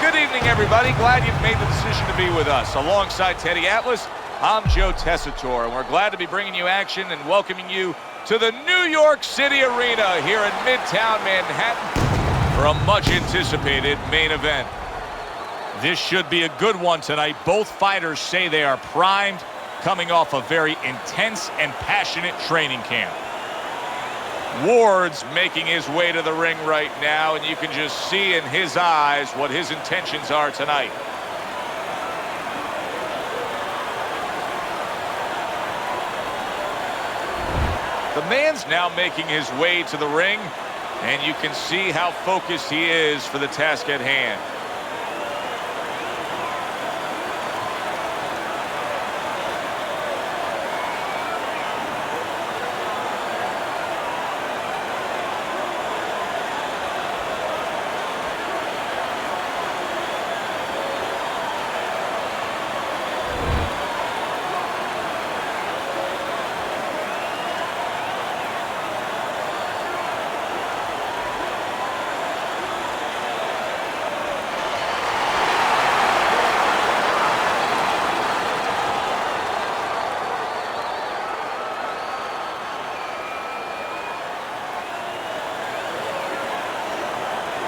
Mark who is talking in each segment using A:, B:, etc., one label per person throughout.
A: Good evening, everybody. Glad you've made the decision to be with us. Alongside Teddy Atlas, I'm Joe Tessitore, and we're glad to be bringing you action and welcoming you to the New York City Arena here in Midtown Manhattan for a much-anticipated main event. This should be a good one tonight. Both fighters say they are primed, coming off a very intense and passionate training camp. Ward's making his way to the ring right now, and you can just see in his eyes what his intentions are tonight. The man's now making his way to the ring, and you can see how focused he is for the task at hand.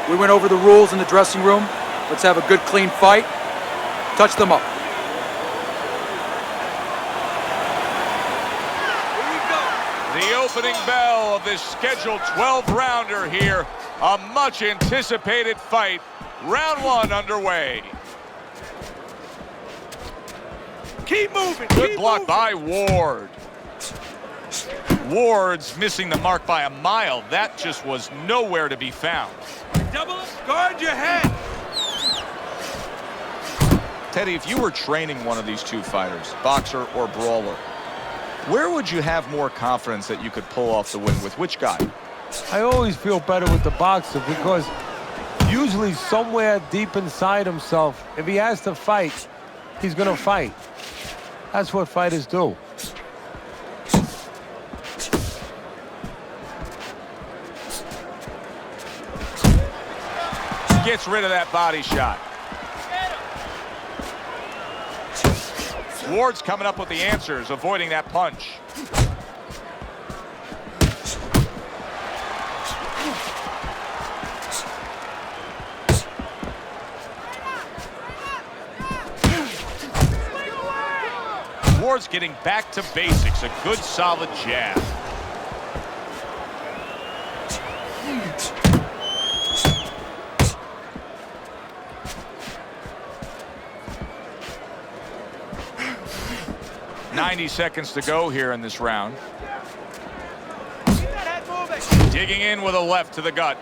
B: We went over the rules in the dressing room. Let's have a good, clean fight. Touch them up.
A: The opening bell of this scheduled 12-rounder here. A much-anticipated fight. Round one underway.
C: Keep moving.
A: Good block by Ward. Ward's missing the mark by a mile. That just was nowhere to be found.
C: Double up. Guard your head.
A: Teddy, if you were training one of these two fighters, boxer or brawler, where would you have more confidence that you could pull off the win with? Which guy?
D: I always feel better with the boxer because usually somewhere deep inside himself, if he has to fight, he's going to fight. That's what fighters do.
A: Gets rid of that body shot. Ward's coming up with the answers, avoiding that punch. Ward's getting back to basics, a good solid jab. .90 seconds to go here in this round. Digging in with a left to the gut.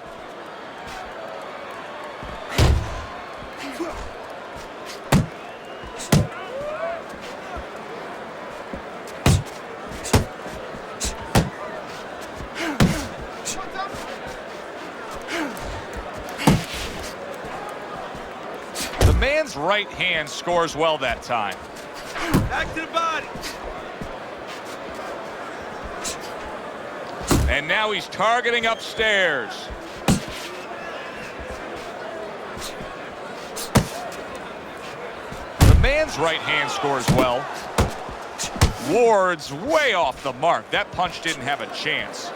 A: The man's right hand scores well that time.
C: Back to the body.
A: And now he's targeting upstairs. The man's right hand scores well. Ward's way off the mark. That punch didn't have a chance.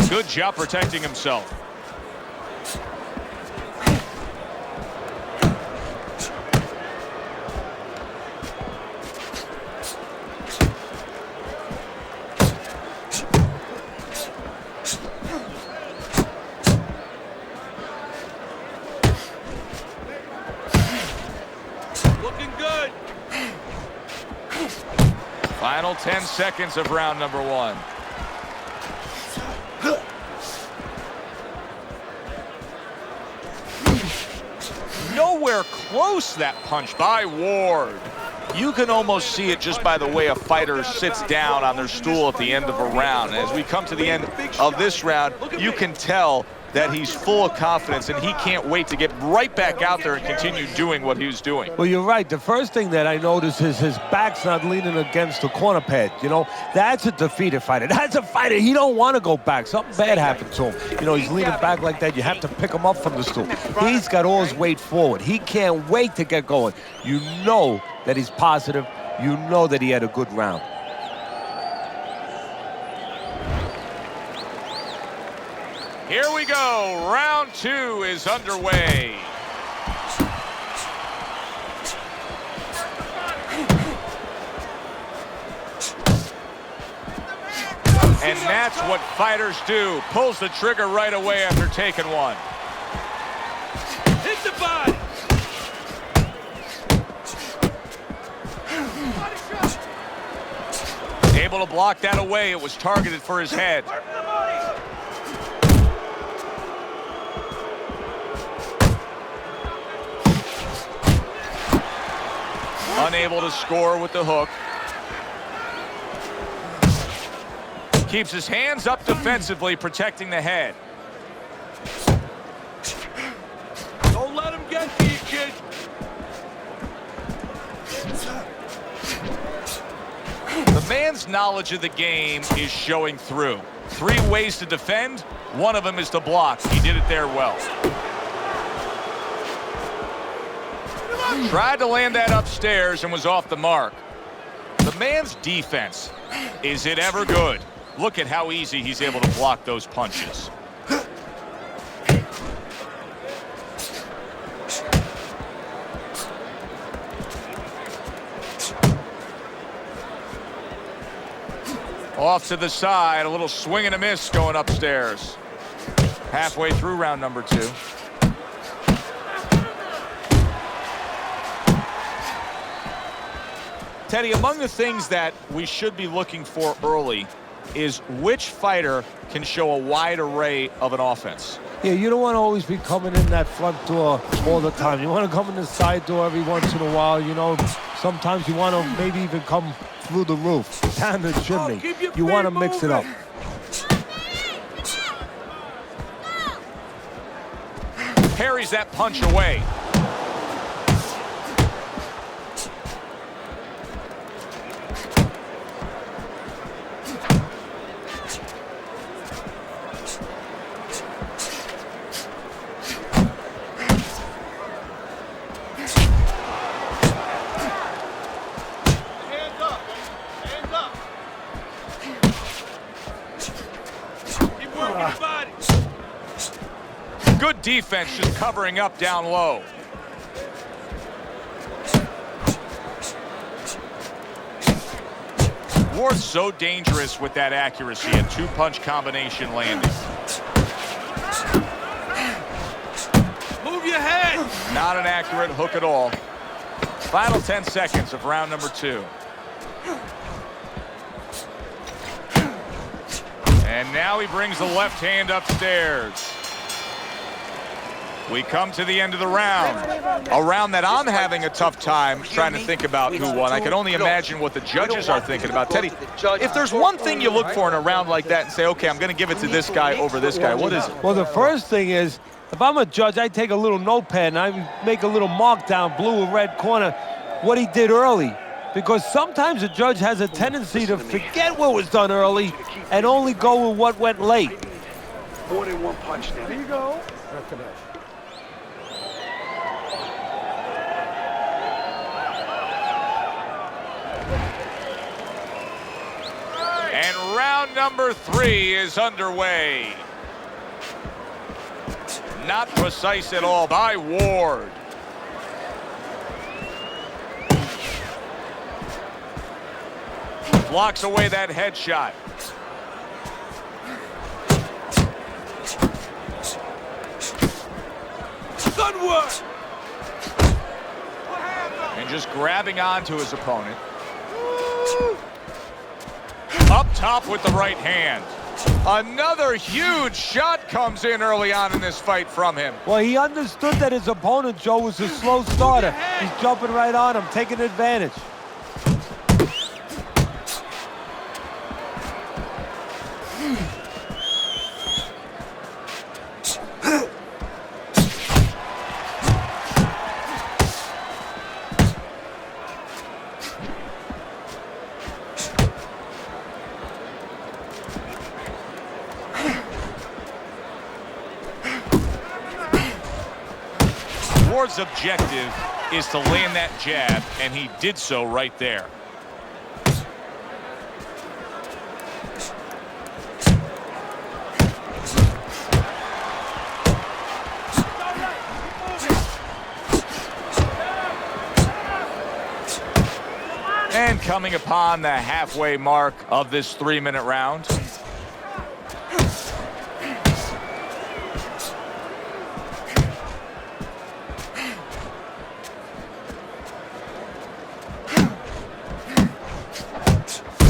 A: Good job protecting himself.
C: Looking good.
A: Final 10 seconds of round number one. Nowhere close, that punch by Ward. You can almost see it just by the way a fighter sits down on their stool at the end of a round. And as we come to the end of this round, you can tell that he's full of confidence and he can't wait to get right back out there and continue doing what he was doing.
D: Well, you're right. The first thing that I noticed is his back's not leaning against the corner pad. You know, that's a defeated fighter. That's a fighter. He don't want to go back. Something bad happened to him. You know, he's leaning back like that. You have to pick him up from the stool. He's got all his weight forward. He can't wait to get going. You know that he's positive. You know that he had a good round.
A: Here we go. Round 2 is underway. And that's what fighters do. Pulls the trigger right away after taking one.
C: Hit the body.
A: Able to block that away. It was targeted for his head. Unable to score with the hook. Keeps his hands up defensively, protecting the head.
C: Don't let him get to you, kid.
A: The man's knowledge of the game is showing through. 3 ways to defend. One of them is to block. He did it there well. Tried to land that upstairs and was off the mark. The man's defense, is it ever good? Look at how easy he's able to block those punches. Off to the side, a little swing and a miss going upstairs. Halfway through round number 2. Teddy, among the things that we should be looking for early is which fighter can show a wide array of an offense.
D: Yeah, you don't want to always be coming in that front door all the time. You want to come in the side door every once in a while. You know, sometimes you want to maybe even come through the roof, down the chimney. You want to mix it up.
A: Parries that punch away. Good defense, just covering up down low. Ward's so dangerous with that accuracy, a 2-punch combination landing.
C: Move your head.
A: Not an accurate hook at all. Final 10 seconds of round number 2. And now he brings the left hand upstairs. We come to the end of the round. A round that I'm having a tough time trying to think about who won. I can only imagine what the judges are thinking about. Teddy, if there's one thing you look for in a round like that and say, okay, I'm going to give it to this guy over this guy, what is it?
D: Well, the first thing is, if I'm a judge, I take a little notepad and I make a little mark down, blue or red corner, what he did early. Because sometimes a judge has a tendency to forget what was done early and only go with what went late.
B: More than one punch now. There you go.
A: And round number 3 is underway. Not precise at all by Ward. Blocks away that headshot.
C: Good work.
A: And just grabbing onto his opponent. Up top with the right hand. Another huge shot comes in early on in this fight from him.
D: Well, he understood that his opponent, Joe, was a slow starter. He's jumping right on him, taking advantage.
A: Ward's objective is to land that jab, and he did so right there. And coming upon the halfway mark of this 3-minute round.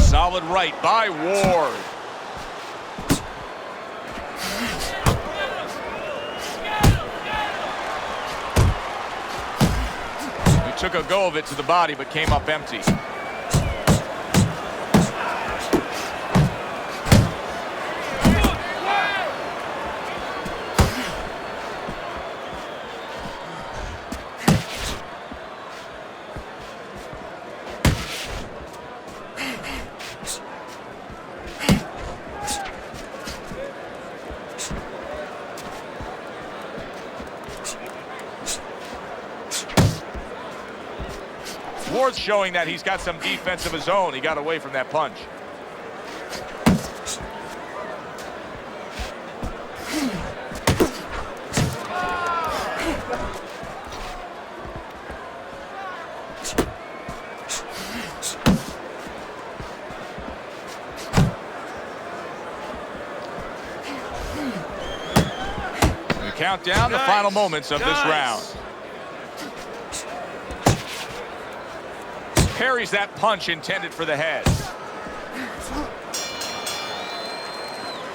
A: Solid right by Ward. He took a go of it to the body, but came up empty. Ward's showing that he's got some defense of his own. He got away from that punch. We count down the final moments of this round. Parries that punch intended for the head.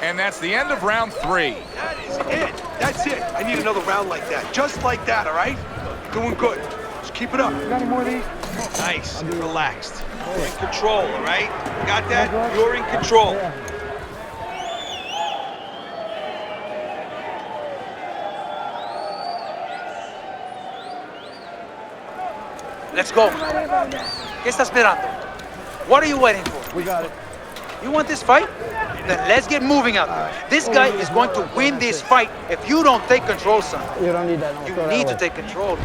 A: And that's the end of round 3.
C: That is it. That's it. I need another round like that. Just like that, all right? You're doing good. Just keep it up. You got any more of these? Nice. Relaxed. You're in control, all right? Got that? You're in control.
B: Let's go. ¿Qué estás esperando? What are you waiting for?
E: We got it.
B: You want this fight? Then let's get moving out there. This guy is going to win this fight if you don't take control, son.
E: You don't need that. No,
B: You need to take control.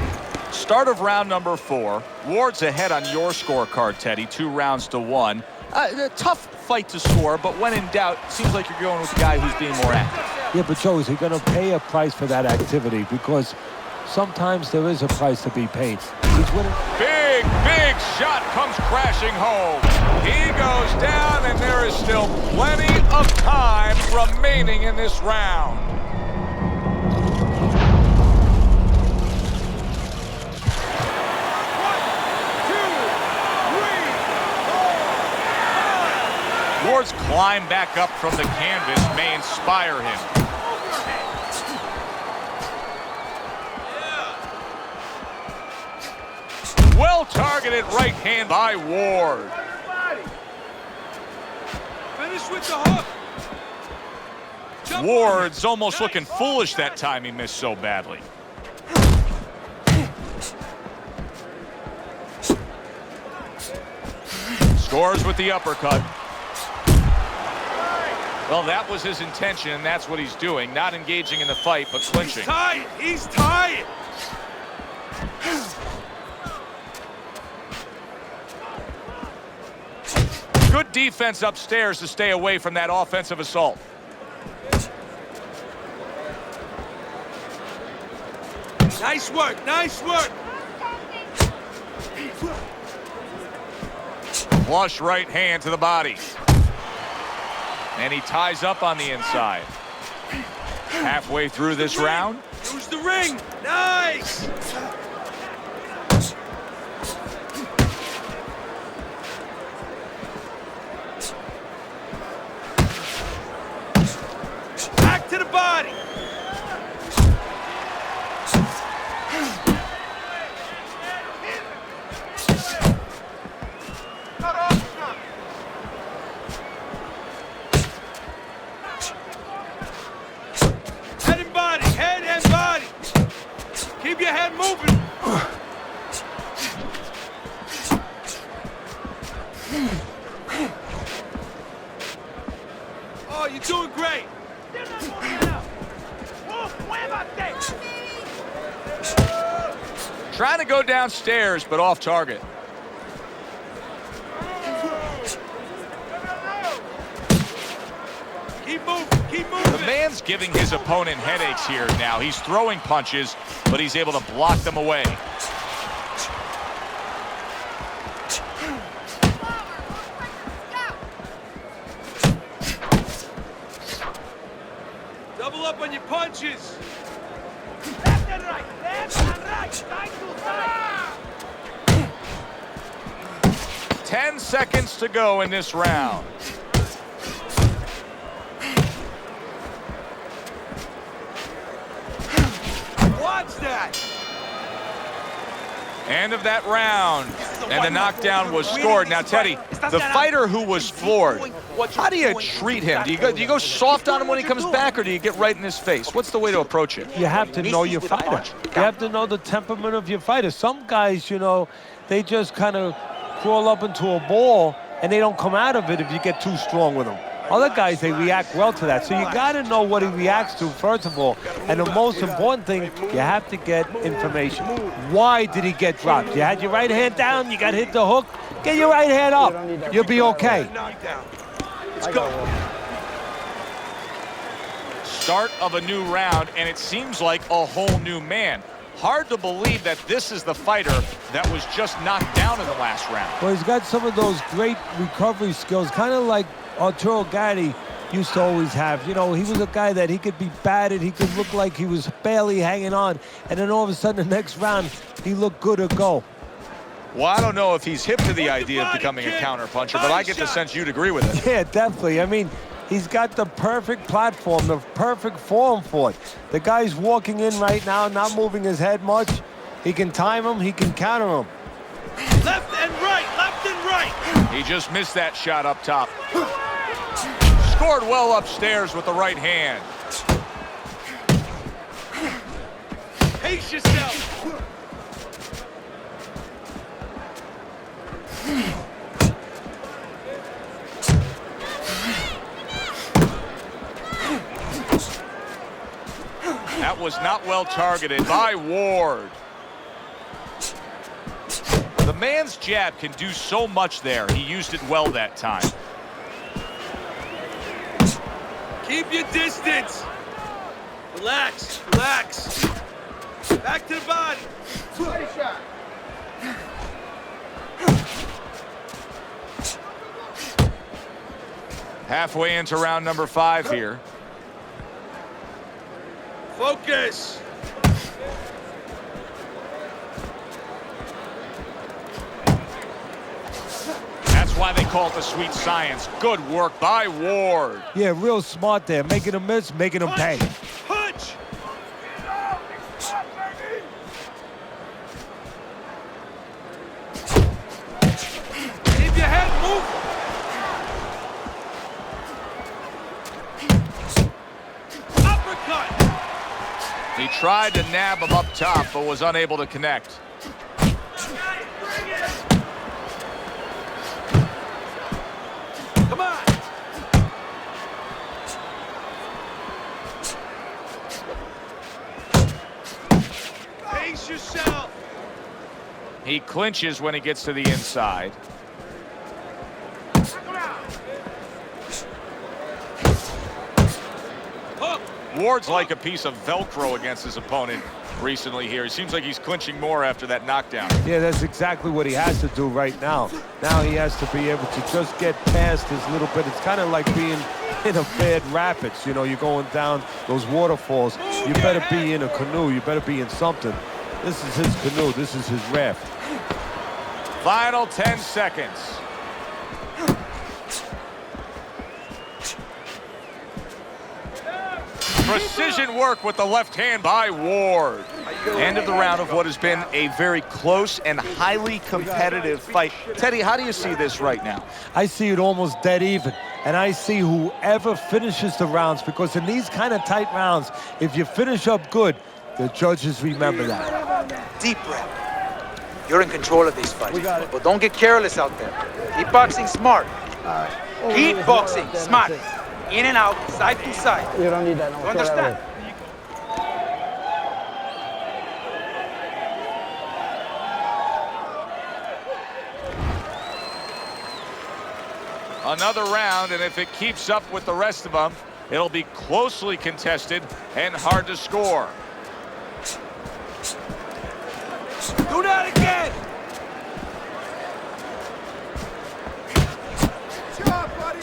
A: Start of round number 4. Ward's ahead on your scorecard, Teddy. 2 rounds to 1. A tough fight to score, but when in doubt, it seems like you're going with the guy who's being more active.
D: Yeah, but Joe, is he going to pay a price for that activity? Because sometimes there is a price to be paid. He's winning.
A: Big shot comes crashing home. He goes down, and there is still plenty of time remaining in this round. Ward's climb back up from the canvas may inspire him. Well-targeted right hand by Ward.
C: Finish with the hook. Jump
A: Ward's almost looking foolish that time he missed so badly. Scores with the uppercut. Well, that was his intention, and that's what he's doing. Not engaging in the fight, but clinching.
C: He's tired. He's tired.
A: Good defense upstairs to stay away from that offensive assault.
C: Nice work. Nice work.
A: Flush right hand to the body. And he ties up on the inside. Halfway through this round.
C: Use the ring. Nice. Back to the body. Head and body. Head and body. Keep your head moving. Oh, you're doing great.
A: Trying to go downstairs, but off target.
C: Keep moving, keep moving.
A: The man's giving his opponent headaches here now. He's throwing punches, but he's able to block them away.
C: Double up on your punches.
B: Left and right, left and right, side to side.
A: 10 seconds to go in this round.
C: Watch that.
A: End of that round, and the knockdown was scored. Now, Teddy, the fighter who was floored, how do you treat him? Do you go soft on him when he comes back, or do you get right in his face? What's the way to approach it?
D: You have to know your fighter. You have to know the temperament of your fighter. Some guys, you know, they just kind of crawl up into a ball, and they don't come out of it if you get too strong with them. Other guys, they react well to that. So you got to know what he reacts to, first of all. And the most important thing, you have to get information. Why did he get dropped? You had your right hand down, you got hit the hook. Get your right hand up. You'll be okay.
C: Knockdown. Let's go.
A: Start of a new round, and it seems like a whole new man. Hard to believe that this is the fighter that was just knocked down in the last round.
D: Well, he's got some of those great recovery skills, kind of like Arturo Gatti used to always have. You know, he was a guy that he could be battered, he could look like he was barely hanging on, and then all of a sudden the next round, he looked good to go.
A: Well, I don't know if he's hip to the idea of becoming a counterpuncher, but I get the sense you'd agree with it.
D: Yeah, definitely. I mean, he's got the perfect platform, the perfect form for it. The guy's walking in right now, not moving his head much. He can time him, he can counter him.
C: Left and right, left and right.
A: He just missed that shot up top. Scored well upstairs with the right hand.
C: Pace yourself.
A: That was not well targeted by Ward. The man's jab can do so much there. He used it well that time.
C: Keep your distance. Relax, relax. Back to the body. Shot.
A: Halfway into round number 5 here.
C: Focus.
A: That's why they call it the sweet science. Good work by Ward.
D: Yeah, real smart there. Making him miss, making him pay.
C: Punch. Keep your head moving. Uppercut.
A: He tried to nab him up top, but was unable to connect.
C: Come on. Pace yourself.
A: He clinches when he gets to the inside.
C: Hook.
A: Ward's like a piece of Velcro against his opponent recently here. It seems like he's clinching more after that knockdown.
D: Yeah, that's exactly what he has to do right now. Now he has to be able to just get past his little bit. It's kind of like being in a bad rapids. You know, you're going down those waterfalls. You better be in a canoe. You better be in something. This is his canoe. This is his raft.
A: Final 10 seconds. Precision work with the left hand by Ward. End of the round of what has been a very close and highly competitive fight. Teddy, how do you see this right now?
D: I see it almost dead even. And I see whoever finishes the rounds, because in these kind of tight rounds, if you finish up good, the judges remember that.
B: Deep breath. You're in control of these fights, but don't get careless out there. Keep boxing smart. Keep boxing smart. In and out, side to side.
E: You don't need that. No,
B: You understand?
A: Another round, and if it keeps up with the rest of them, it'll be closely contested and hard to score.
C: Do that again! Good job, buddy!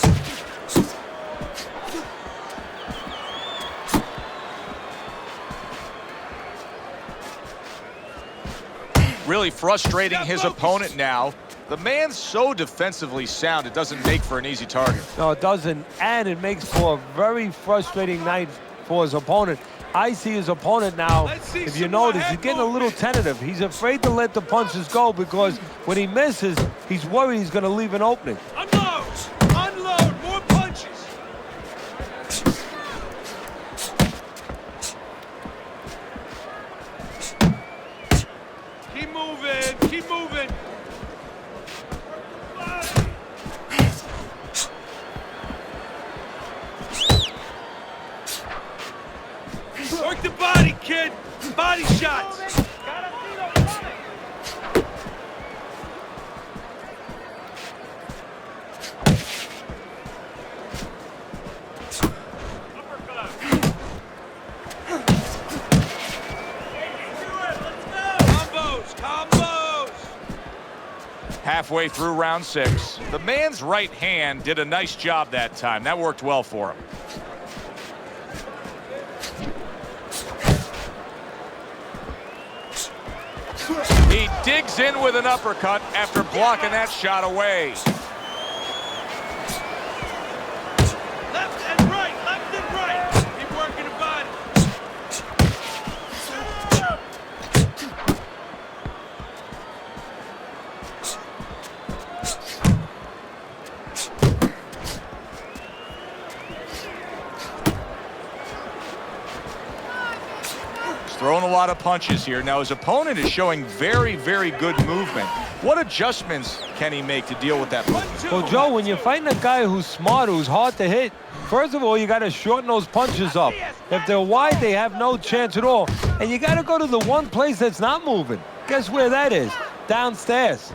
A: Really frustrating his opponent now. The man's so defensively sound, it doesn't make for an easy target.
D: No, it doesn't, and it makes for a very frustrating night for his opponent. I see his opponent now, if you notice, he's getting a little tentative. He's afraid to let the punches go because when he misses, he's worried he's going to leave an opening.
C: Unload! Unload! More punches! Keep moving! Keep moving! Work the body, kid! Body shots! Combos! Combos!
A: Halfway through round 6, the man's right hand did a nice job that time. That worked well for him. He digs in with an uppercut after blocking that shot away.
C: Left and right! Left and right! Keep working the body!
A: Throwing a lot of punches here. Now his opponent is showing very, very good movement. What adjustments can he make to deal with that movement?
D: Well, Joe, when you're fighting a guy who's smart, who's hard to hit, first of all, you got to shorten those punches up. If they're wide, they have no chance at all. And you got to go to the one place that's not moving. Guess where that is? Downstairs.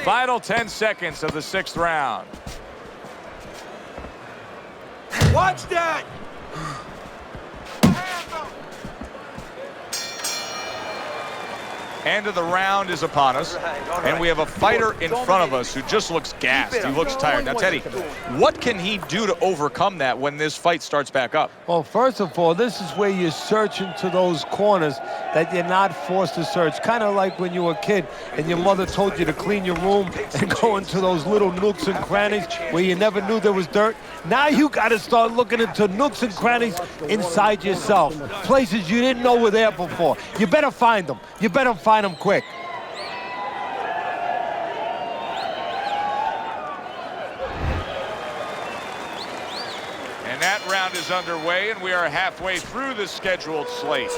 A: Final 10 seconds of the 6th round.
C: Watch that!
A: End of the round is upon us, and we have a fighter in front of us who just looks gassed. He looks tired. Now, Teddy, what can he do to overcome that when this fight starts back up?
D: Well, first of all, this is where you search into those corners that you're not forced to search. Kind of like when you were a kid and your mother told you to clean your room and go into those little nooks and crannies where you never knew there was dirt. Now you got to start looking into nooks and crannies inside yourself, places you didn't know were there before. You better find them. You better find them quick.
A: And that round is underway, and we are halfway through the scheduled slate.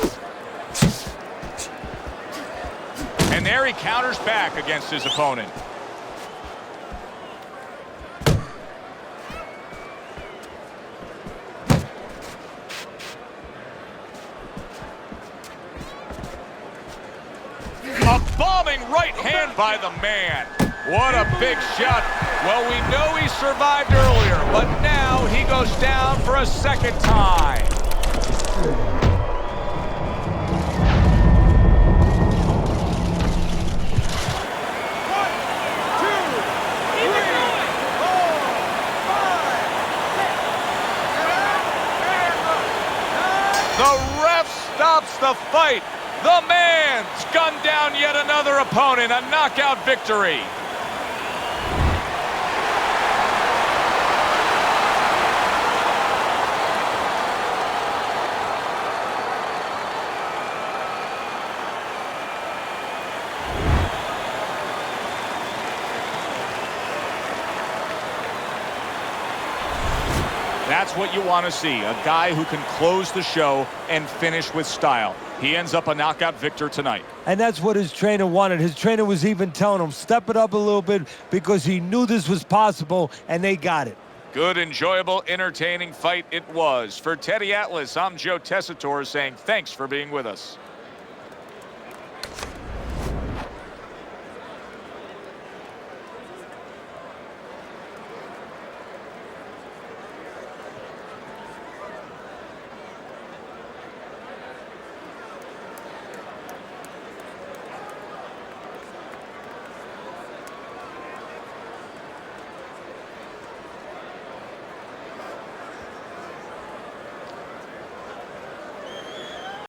A: And there he counters back against his opponent. A bombing right hand by the man. What a big shot. Well, we know he survived earlier, but now he goes down for a second time. The ref stops the fight. The man's gunned down yet another opponent, a knockout victory. That's what you want to see, a guy who can close the show and finish with style. he ends up a knockout victor tonight.
D: And that's what his trainer wanted. His trainer was even telling him, step it up a little bit, because he knew this was possible, and they got it.
A: Good, enjoyable, entertaining fight it was. For Teddy Atlas, I'm Joe Tessitore saying thanks for being with us.